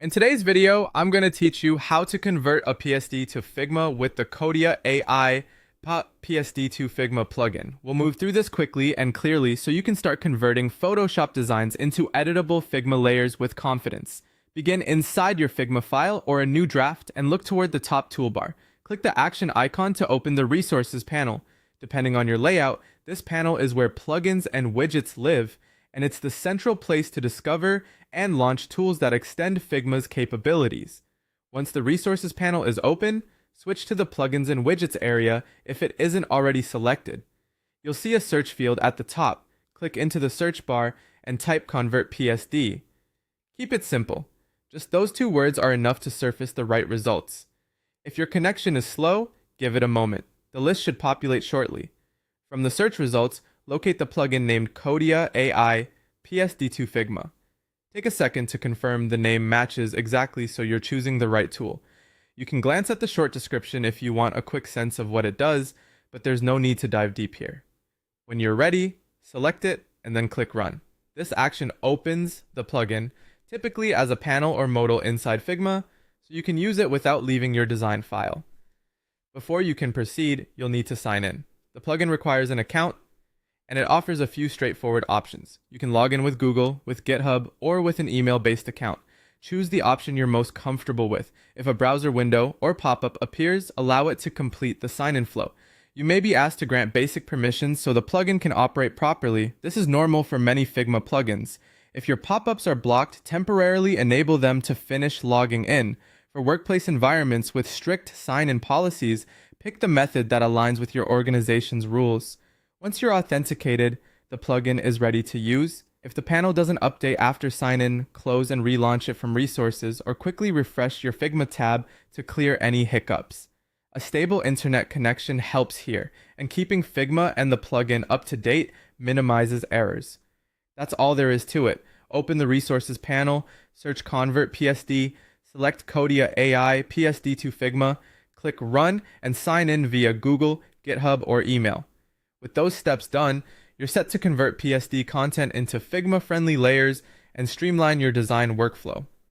In today's video, I'm going to teach you how to convert a PSD to Figma with the Kodia AI PSD to Figma plugin. We'll move through this quickly and clearly so you can start converting Photoshop designs into editable Figma layers with confidence. Begin inside your Figma file or a new draft and look toward the top toolbar. Click the action icon to open the resources panel. Depending on your layout, this panel is where plugins and widgets live, and it's the central place to discover and launch tools that extend Figma's capabilities. Once the resources panel is open, switch to the plugins and widgets area if it isn't already selected. You'll see a search field at the top. Click into the search bar and type convert PSD. Keep it simple. Just those two words are enough to surface the right results. If your connection is slow, give it a moment. The list should populate shortly. From the search results, locate the plugin named Kodia AI PSD2 Figma. Take a second to confirm the name matches exactly so you're choosing the right tool. You can glance at the short description if you want a quick sense of what it does, but there's no need to dive deep here. When you're ready, select it and then click Run. This action opens the plugin, typically as a panel or modal inside Figma, so you can use it without leaving your design file. Before you can proceed, you'll need to sign in. The plugin requires an account, and it offers a few straightforward options. You can log in with Google, with GitHub, or with an email-based account. Choose the option you're most comfortable with. If a browser window or pop-up appears, allow it to complete the sign-in flow. You may be asked to grant basic permissions so the plugin can operate properly. This is normal for many Figma plugins. If your pop-ups are blocked, temporarily enable them to finish logging in. For workplace environments with strict sign-in policies, pick the method that aligns with your organization's rules. Once you're authenticated, the plugin is ready to use. If the panel doesn't update after sign-in, close and relaunch it from resources, or quickly refresh your Figma tab to clear any hiccups. A stable internet connection helps here, and keeping Figma and the plugin up to date minimizes errors. That's all there is to it. Open the resources panel, search Convert PSD, select Kodia AI PSD to Figma, click Run, and sign in via Google, GitHub, or email. With those steps done, you're set to convert PSD content into Figma-friendly layers and streamline your design workflow.